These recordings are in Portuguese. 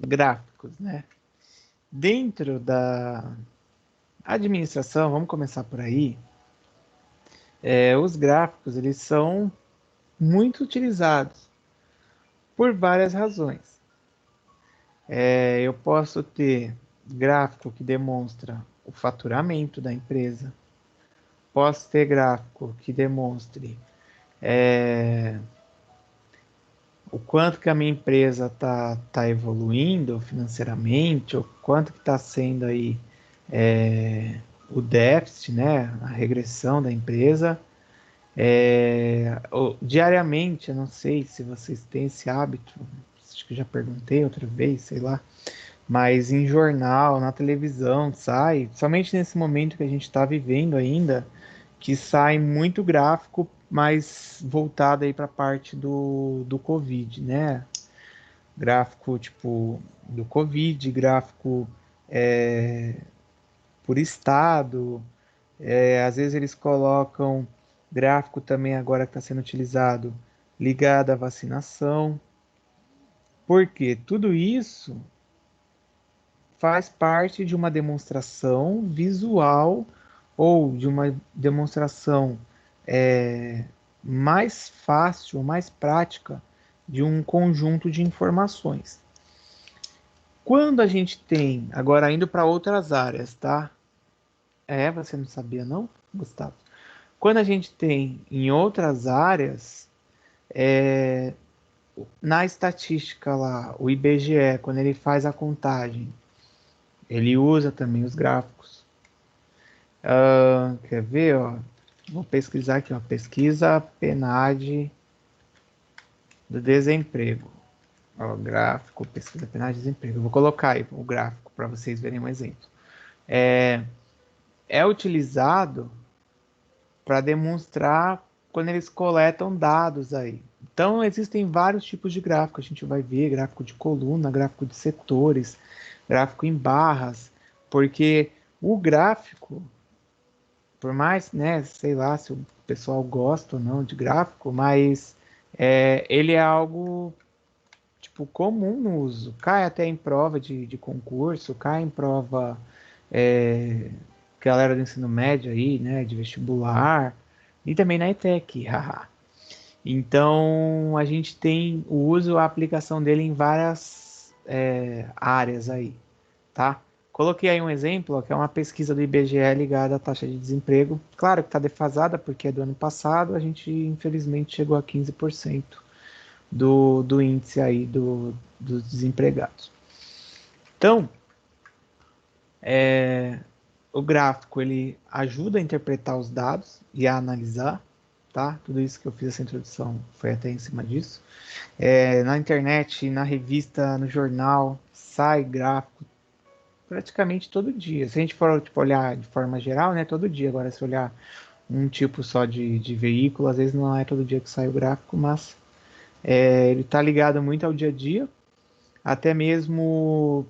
gráficos, né? Dentro da administração, vamos começar por aí. Os gráficos, eles são muito utilizados por várias razões. Eu posso ter gráfico que demonstra o faturamento da empresa, posso ter gráfico que demonstre o quanto que a minha empresa tá evoluindo financeiramente, o quanto que está sendo aí o déficit, né, a regressão da empresa. Diariamente, eu não sei se vocês têm esse hábito, acho que já perguntei outra vez, sei lá, mas em jornal, na televisão, sai, somente nesse momento que a gente está vivendo ainda, que sai muito gráfico, mais voltado aí para a parte do Covid, né? Gráfico tipo do Covid, gráfico por estado, às vezes eles colocam gráfico também agora que está sendo utilizado ligado à vacinação, porque tudo isso faz parte de uma demonstração visual ou de uma demonstração mais fácil, mais prática de um conjunto de informações. Quando a gente tem, agora indo para outras áreas, tá? Você não sabia não, Gustavo? Quando a gente tem em outras áreas, na estatística lá, o IBGE, quando ele faz a contagem, ele usa também os gráficos. Quer ver, ó? Vou pesquisar aqui, ó. Pesquisa PNAD do desemprego. Ó, gráfico, pesquisa PNAD do desemprego. Eu vou colocar aí o gráfico para vocês verem um exemplo. É utilizado para demonstrar quando eles coletam dados aí. Então, existem vários tipos de gráfico. A gente vai ver gráfico de coluna, gráfico de setores, gráfico em barras, porque o gráfico, por mais, né, sei lá se o pessoal gosta ou não de gráfico, mas ele é algo tipo comum no uso. Cai até em prova de concurso, cai em prova galera do ensino médio aí, né, de vestibular, e também na ETEC, haha. Então, a gente tem o uso, a aplicação dele em várias áreas aí, tá? Coloquei aí um exemplo, ó, que é uma pesquisa do IBGE ligada à taxa de desemprego. Claro que está defasada, porque é do ano passado, a gente infelizmente chegou a 15% do índice aí dos desempregados. Então, o gráfico ele ajuda a interpretar os dados e a analisar, tá? Tudo isso que eu fiz essa introdução foi até em cima disso. Na internet, na revista, no jornal, sai gráfico praticamente todo dia. Se a gente for tipo, olhar de forma geral, né, todo dia. Agora, se olhar um tipo só de veículo, às vezes não é todo dia que sai o gráfico, mas ele está ligado muito ao dia a dia. Até mesmo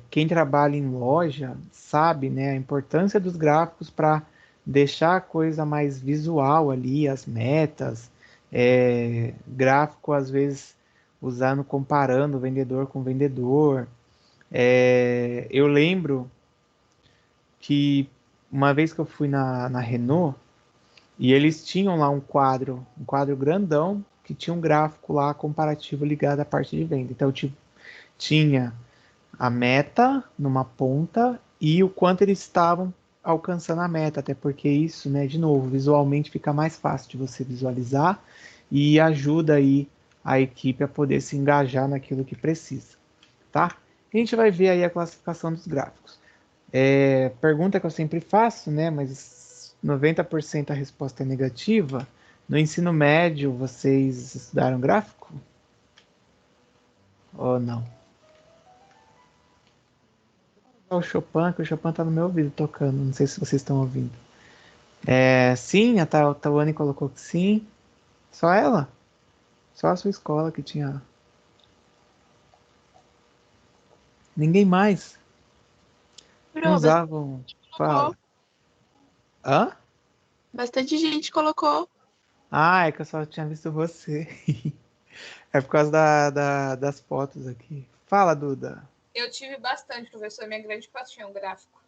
quem trabalha em loja sabe, né, a importância dos gráficos para deixar a coisa mais visual ali, as metas, gráfico às vezes usando, comparando vendedor com vendedor. Eu lembro que uma vez que eu fui na Renault e eles tinham lá um quadro grandão que tinha um gráfico lá comparativo ligado à parte de venda. Então, tipo, tinha a meta numa ponta e o quanto eles estavam alcançando a meta, até porque isso, né, de novo, visualmente fica mais fácil de você visualizar e ajuda aí a equipe a poder se engajar naquilo que precisa, tá? A gente vai ver aí a classificação dos gráficos. Pergunta que eu sempre faço, né, mas 90% a resposta é negativa. No ensino médio, vocês estudaram gráfico? Ou não? O Chopin, que o Chopin tá no meu ouvido tocando, não sei se vocês estão ouvindo. Sim, a Tawane colocou que sim. Só ela? Só a sua escola que tinha. Ninguém mais. Não Virou, bastante usavam. gente colocou. Fala. Hã? Bastante gente colocou. Ah, é que eu só tinha visto você. É por causa das fotos aqui. Fala, Duda. Eu tive bastante, professor, minha grande paixão, gráfico.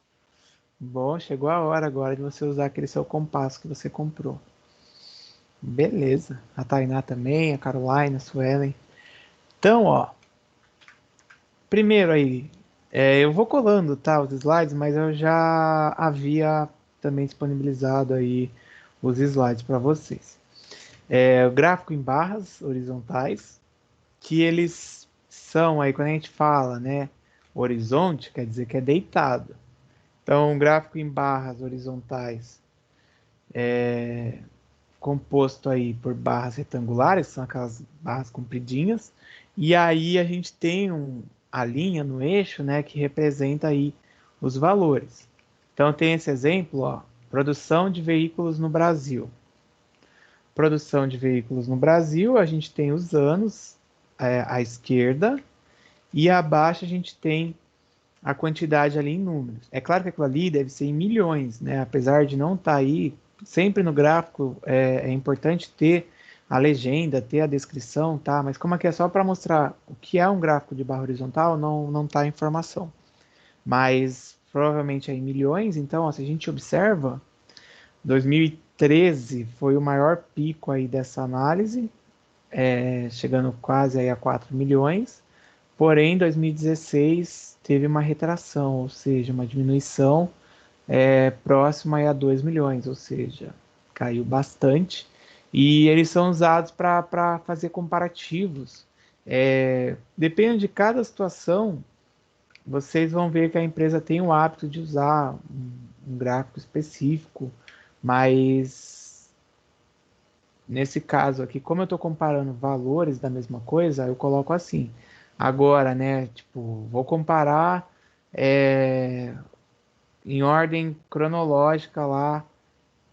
Bom, chegou a hora agora de você usar aquele seu compasso que você comprou. Beleza. A Tainá também, a Caroline, a Suelen. Então, ó, primeiro aí, eu vou colando, tá, os slides, mas eu já havia também disponibilizado aí os slides para vocês. O gráfico em barras horizontais, que eles são aí, quando a gente fala, né, horizonte, quer dizer que é deitado. Então, um gráfico em barras horizontais composto aí por barras retangulares, são aquelas barras compridinhas, e aí a gente tem a linha no eixo, né, que representa aí os valores. Então tem esse exemplo, ó, produção de veículos no Brasil. Produção de veículos no Brasil, a gente tem os anos à esquerda, e abaixo a gente tem a quantidade ali em números. É claro que aquilo ali deve ser em milhões, né? Apesar de não estar aí, sempre no gráfico é importante ter a legenda, ter a descrição, tá? Mas como aqui é só para mostrar o que é um gráfico de barra horizontal, não tá a informação. Mas provavelmente é em milhões, então, ó, se a gente observa, 2013 foi o maior pico aí dessa análise, chegando quase aí a 4 milhões. Porém, em 2016 teve uma retração, ou seja, uma diminuição próxima aí a 2 milhões, ou seja, caiu bastante. E eles são usados para fazer comparativos. Depende de cada situação, vocês vão ver que a empresa tem o hábito de usar um gráfico específico, mas nesse caso aqui, como eu estou comparando valores da mesma coisa, eu coloco assim. Agora, né, tipo, vou comparar em ordem cronológica lá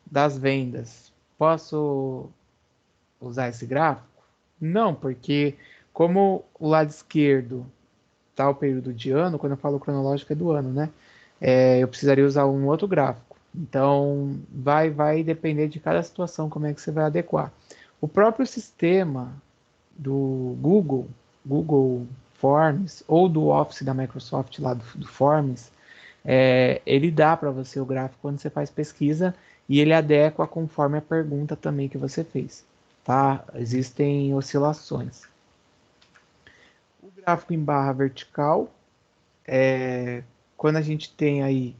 das vendas. Posso usar esse gráfico? Não, porque como o lado esquerdo está o período de ano, quando eu falo cronológico é do ano, né? Eu precisaria usar um outro gráfico. Então, vai depender de cada situação como é que você vai adequar. O próprio sistema do Google Forms, ou do Office da Microsoft lá do Forms, ele dá para você o gráfico quando você faz pesquisa e ele adequa conforme a pergunta também que você fez, tá? Existem oscilações. O gráfico em barra vertical, quando a gente tem aí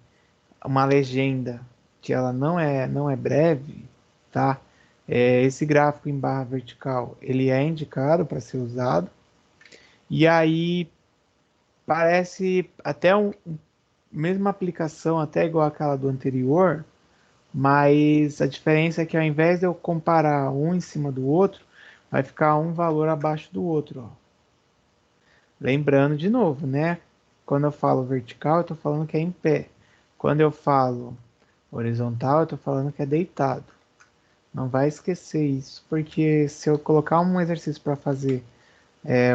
uma legenda que ela não é breve, tá? Esse gráfico em barra vertical, ele é indicado para ser usado. E aí parece até mesma aplicação, até igual aquela do anterior, mas a diferença é que ao invés de eu comparar um em cima do outro, vai ficar um valor abaixo do outro, ó. Lembrando de novo, né? Quando eu falo vertical, eu estou falando que é em pé. Quando eu falo horizontal, eu estou falando que é deitado. Não vai esquecer isso, porque se eu colocar um exercício para fazer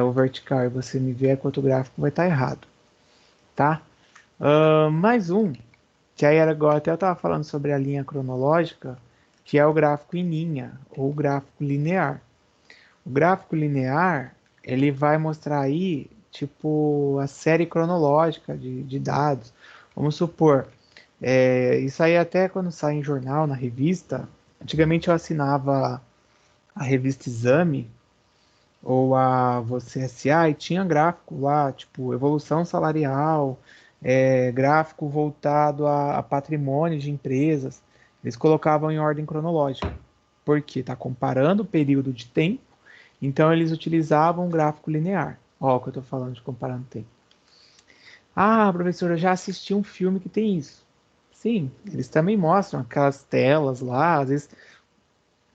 o vertical e você me vier com outro gráfico, vai estar errado, tá? Mais um, que aí era igual, até eu estava falando sobre a linha cronológica, que é o gráfico em linha, ou gráfico linear. O gráfico linear, ele vai mostrar aí, tipo, a série cronológica de dados. Vamos supor, isso aí até quando sai em jornal, na revista, antigamente eu assinava a revista Exame, ou a Você S.A. e tinha gráfico lá, tipo, evolução salarial, gráfico voltado a patrimônio de empresas. Eles colocavam em ordem cronológica, porque está comparando o período de tempo, então eles utilizavam um gráfico linear. Ó, o que eu estou falando de comparando tempo. Ah, professor, eu já assisti um filme que tem isso. Sim, eles também mostram aquelas telas lá, às vezes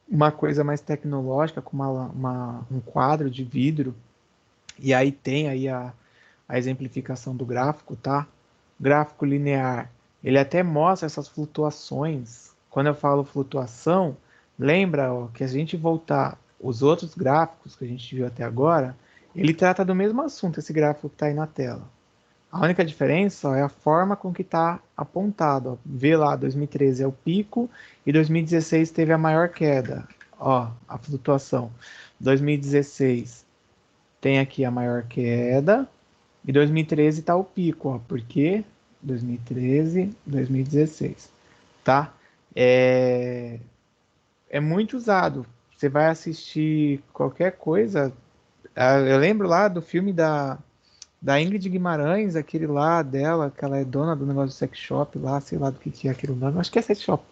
uma coisa mais tecnológica, com um quadro de vidro. E aí tem aí a exemplificação do gráfico, tá? Gráfico linear, ele até mostra essas flutuações. Quando eu falo flutuação, lembra, ó, que a gente voltar os outros gráficos que a gente viu até agora, ele trata do mesmo assunto, esse gráfico que está aí na tela. A única diferença, ó, é a forma com que está apontado. Ó. Vê lá, 2013 é o pico e 2016 teve a maior queda. Ó, a flutuação. 2016 tem aqui a maior queda E 2013 tá o pico, ó. Por quê? 2013, 2016, tá? É, é muito usado. Você vai assistir qualquer coisa. Eu lembro lá do filme da Ingrid Guimarães, aquele lá dela, que ela é dona do negócio do sex shop lá, sei lá do que é aquele nome. Acho que é sex shop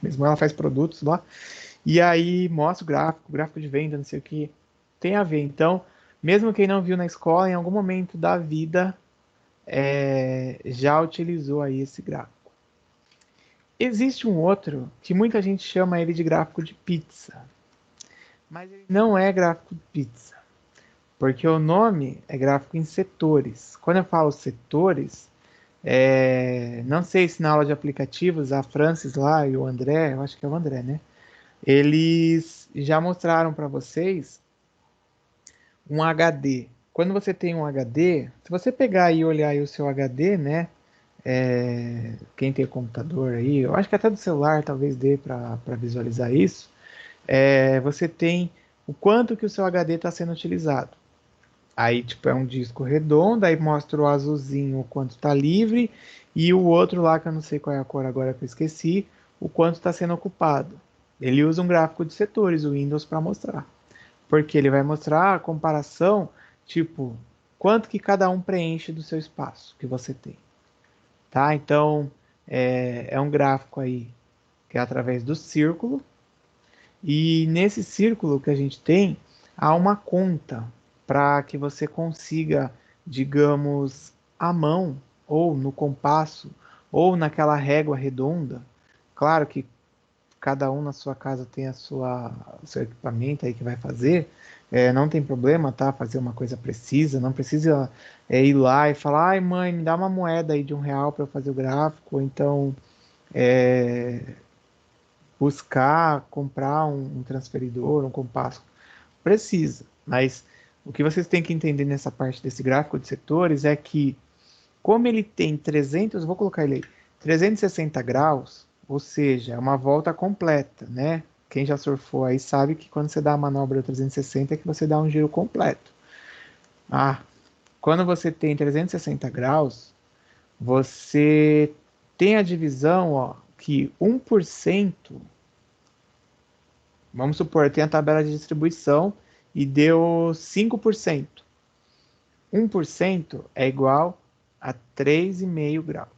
mesmo. Ela faz produtos lá. E aí mostra o gráfico de venda, não sei o que. Tem a ver. Então, mesmo quem não viu na escola, em algum momento da vida, já utilizou aí esse gráfico. Existe um outro que muita gente chama ele de gráfico de pizza, mas ele não é gráfico de pizza, porque o nome é gráfico em setores. Quando eu falo setores, não sei se na aula de aplicativos a Francis lá e o André, eu acho que é o André, né? Eles já mostraram para vocês um HD. Quando você tem um HD, se você pegar e olhar aí o seu HD, né? Quem tem computador aí, eu acho que até do celular talvez dê para visualizar isso. Você tem o quanto que o seu HD está sendo utilizado. Aí, tipo, é um disco redondo, aí mostra o azulzinho o quanto está livre, e o outro lá, que eu não sei qual é a cor agora que eu esqueci, o quanto está sendo ocupado. Ele usa um gráfico de setores, o Windows, para mostrar. Porque ele vai mostrar a comparação, tipo, quanto que cada um preenche do seu espaço que você tem. Tá? Então, é um gráfico aí que é através do círculo, e nesse círculo que a gente tem, há uma conta para que você consiga, digamos, à mão, ou no compasso, ou naquela régua redonda. Claro que cada um na sua casa tem o seu equipamento aí que vai fazer, não tem problema, tá? Fazer uma coisa precisa, não precisa ir lá e falar, ai mãe, me dá uma moeda aí de R$ 1 para eu fazer o gráfico, ou então é, buscar, comprar um transferidor, um compasso. Precisa, mas o que vocês têm que entender nessa parte desse gráfico de setores é que, como ele tem 300, vou colocar ele aí, 360 graus, ou seja, é uma volta completa, né? Quem já surfou aí sabe que quando você dá a manobra 360 é que você dá um giro completo. Ah, quando você tem 360 graus, você tem a divisão, ó, que 1%, vamos supor, tem a tabela de distribuição e deu 5%. 1% é igual a 3,5 graus.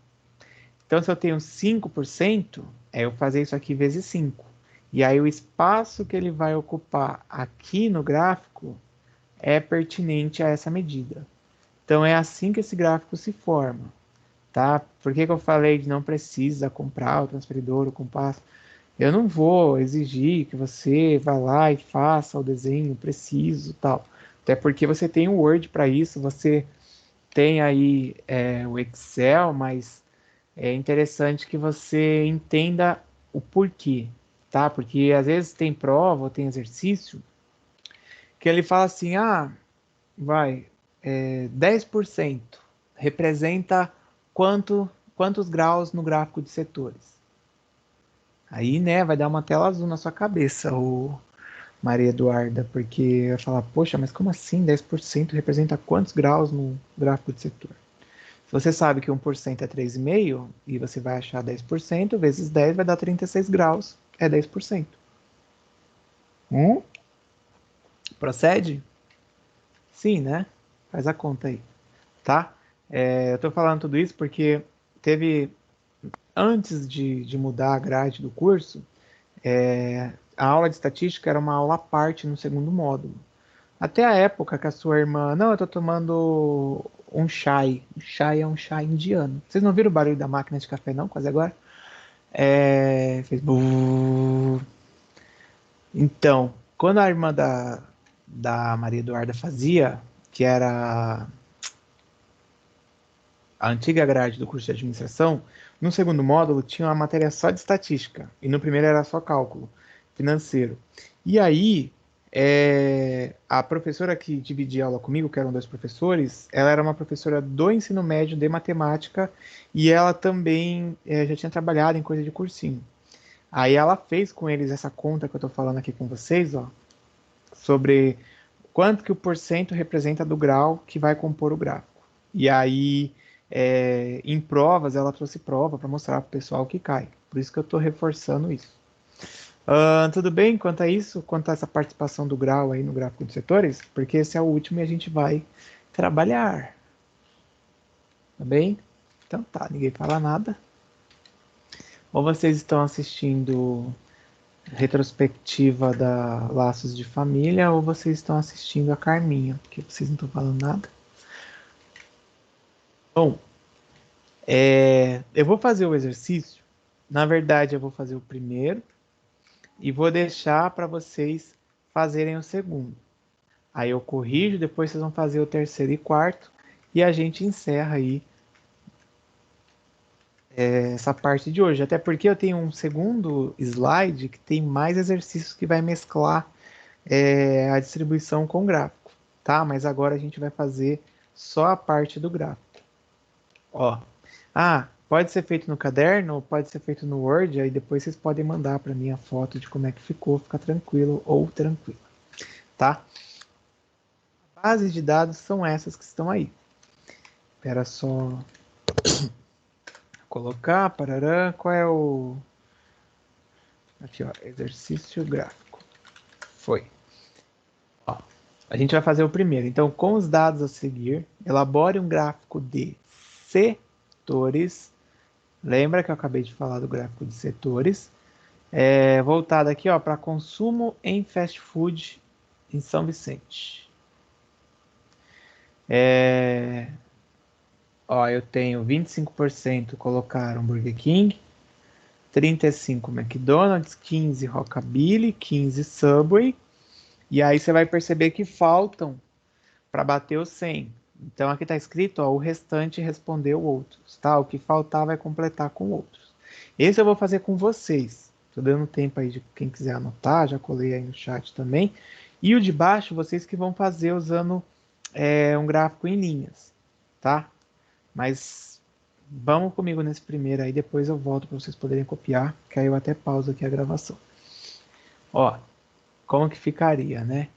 Então, se eu tenho 5%, eu fazer isso aqui vezes 5. E aí o espaço que ele vai ocupar aqui no gráfico é pertinente a essa medida. Então, é assim que esse gráfico se forma, tá? Por que que eu falei de não precisa comprar o transferidor, o compasso? Eu não vou exigir que você vá lá e faça o desenho preciso, tal. Até porque você tem o Word para isso, você tem aí o Excel, mas é interessante que você entenda o porquê, tá? Porque às vezes tem prova ou tem exercício que ele fala assim, vai, 10% representa quantos graus no gráfico de setores. Aí, né, vai dar uma tela azul na sua cabeça, o Maria Eduarda, porque vai falar, poxa, mas como assim 10% representa quantos graus no gráfico de setor? Se você sabe que 1% é 3,5 e você vai achar 10% vezes 10 vai dar 36 graus, é 10%. Procede? Sim, né? Faz a conta aí, tá? Eu tô falando tudo isso porque teve, antes de mudar a grade do curso, a aula de estatística era uma aula à parte no segundo módulo. Até a época que a sua irmã, não, eu tô tomando um chai. O chai é um chá indiano. Vocês não viram o barulho da máquina de café, não? Quase agora? Fez bu. Então, quando a irmã da Maria Eduarda fazia, que era a antiga grade do curso de administração, no segundo módulo tinha uma matéria só de estatística, e no primeiro era só cálculo financeiro. E aí, a professora que dividia aula comigo, que eram dois professores, ela era uma professora do ensino médio de matemática, e ela também já tinha trabalhado em coisa de cursinho. Aí ela fez com eles essa conta que eu estou falando aqui com vocês, ó, sobre quanto que o porcento representa do grau que vai compor o gráfico. E aí, em provas, ela trouxe prova para mostrar para o pessoal que cai. Por isso que eu estou reforçando isso. Tudo bem quanto a isso? Quanto a essa participação do grau aí no gráfico de setores? Porque esse é o último e a gente vai trabalhar. Tá bem? Então tá, ninguém fala nada. Ou vocês estão assistindo retrospectiva da Laços de Família, ou vocês estão assistindo a Carminha, porque vocês não estão falando nada. Bom, eu vou fazer o exercício. Na verdade, eu vou fazer o primeiro e vou deixar para vocês fazerem o segundo. Aí eu corrijo, depois vocês vão fazer o terceiro e quarto e a gente encerra aí essa parte de hoje. Até porque eu tenho um segundo slide que tem mais exercícios que vai mesclar a distribuição com gráfico, tá? Mas agora a gente vai fazer só a parte do gráfico. Ó, pode ser feito no caderno, pode ser feito no Word, aí depois vocês podem mandar para mim a foto de como é que ficou, fica tranquilo ou tranquila, tá? Bases de dados são essas que estão aí. Espera só colocar, parará, qual é o... Aqui, ó, exercício gráfico. Foi. Ó, a gente vai fazer o primeiro. Então, com os dados a seguir, elabore um gráfico de setores. Lembra que eu acabei de falar do gráfico de setores? Voltado aqui para consumo em fast food em São Vicente. Eu tenho 25% colocaram Burger King, 35% McDonald's, 15% Rockabilly, 15% Subway. E aí você vai perceber que faltam para bater os 100. Então aqui está escrito, o restante respondeu outros, tá? O que faltar vai completar com outros. Esse eu vou fazer com vocês. Tô dando tempo aí de quem quiser anotar, já colei aí no chat também. E o de baixo, vocês que vão fazer usando um gráfico em linhas, tá? Mas vamos comigo nesse primeiro aí, depois eu volto para vocês poderem copiar, que aí eu até pauso aqui a gravação. Ó, como que ficaria, né?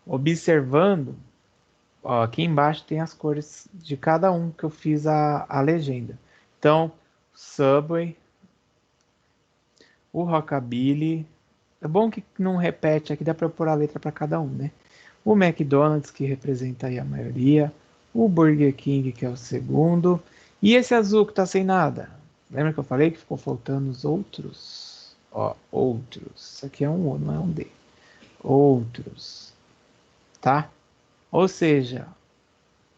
Observando, ó, aqui embaixo tem as cores de cada um que eu fiz a legenda. Então, Subway, o Rockabilly, é bom que não repete aqui, dá para pôr a letra para cada um, né? O McDonald's, que representa aí a maioria, o Burger King, que é o segundo, e esse azul que tá sem nada. Lembra que eu falei que ficou faltando os outros? Ó, outros. Isso aqui é um O, não é um D. Outros, tá? Ou seja,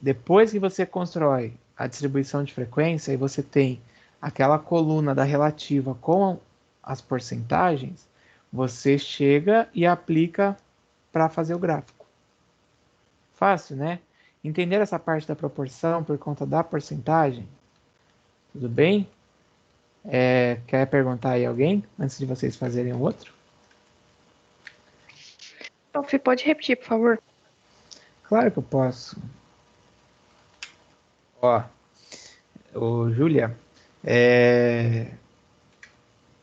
depois que você constrói a distribuição de frequência e você tem aquela coluna da relativa com as porcentagens, você chega e aplica para fazer o gráfico. Fácil, né? Entender essa parte da proporção por conta da porcentagem? Tudo bem? Quer perguntar aí alguém antes de vocês fazerem o outro? Você pode repetir, por favor? Claro que eu posso. Ó, Júlia,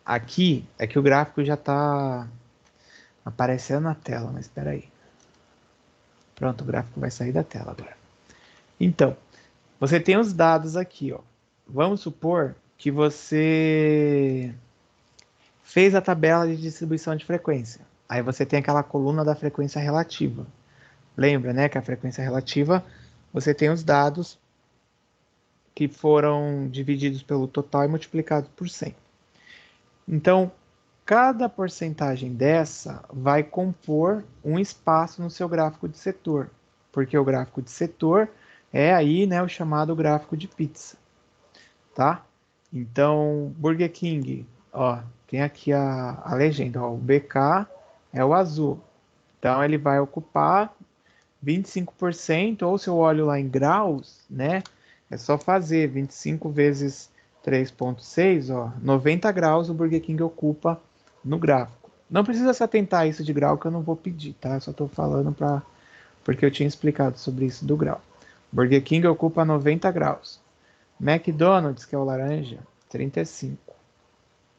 aqui é que o gráfico já está aparecendo na tela, mas espera aí. Pronto, o gráfico vai sair da tela agora. Então, você tem os dados aqui, ó. Vamos supor que você fez a tabela de distribuição de frequência. Aí você tem aquela coluna da frequência relativa. Lembra, né, que a frequência relativa, você tem os dados que foram divididos pelo total e multiplicados por 100. Então, cada porcentagem dessa vai compor um espaço no seu gráfico de setor, porque o gráfico de setor é aí, né, o chamado gráfico de pizza, tá? Então, Burger King, ó, tem aqui a legenda, ó, o BK é o azul. Então, ele vai ocupar 25%, ou se eu olho lá em graus, né, é só fazer 25 vezes 3,6, ó, 90 graus o Burger King ocupa no gráfico. Não precisa se atentar a isso de grau que eu não vou pedir, tá? Eu só estou falando porque eu tinha explicado sobre isso do grau. Burger King ocupa 90 graus. McDonald's, que é o laranja, 35.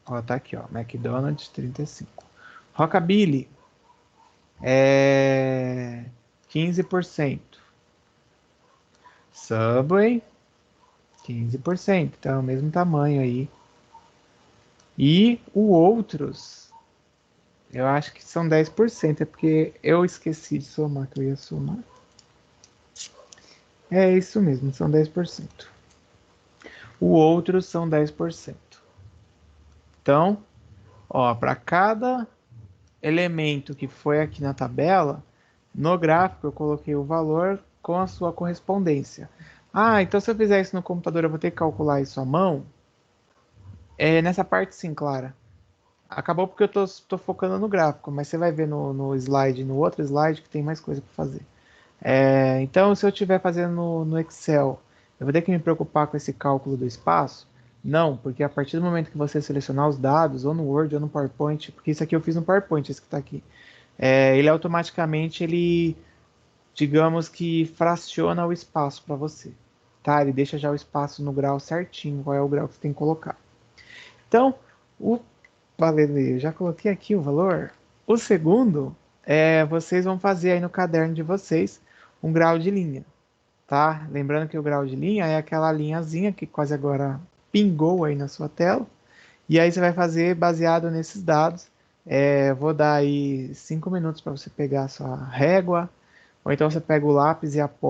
Ó, tá aqui, ó, McDonald's 35. Rockabilly 15%. Subway, 15%. Então, é o mesmo tamanho aí. E o outros, eu acho que são 10%. É porque eu esqueci de somar, que eu ia somar. É isso mesmo, são 10%. O outro são 10%. Então, ó, para cada elemento que foi aqui na tabela, no gráfico eu coloquei o valor com a sua correspondência. Ah, então se eu fizer isso no computador, eu vou ter que calcular isso à mão? É nessa parte sim, Clara. Acabou porque eu tô focando no gráfico, mas você vai ver no slide, no outro slide, que tem mais coisa para fazer. Então, se eu estiver fazendo no Excel, eu vou ter que me preocupar com esse cálculo do espaço? Não, porque a partir do momento que você selecionar os dados, ou no Word ou no PowerPoint, porque isso aqui eu fiz no PowerPoint, esse que está aqui, ele automaticamente, digamos que fraciona o espaço para você. Tá? Ele deixa já o espaço no grau certinho, qual é o grau que você tem que colocar. Então, o valendo, eu já coloquei aqui o valor. O segundo vocês vão fazer aí no caderno de vocês um grau de linha, tá? Lembrando que o grau de linha é aquela linhazinha que quase agora pingou aí na sua tela. E aí você vai fazer baseado nesses dados. Vou dar aí 5 minutos para você pegar a sua régua, ou então você pega o lápis e apoia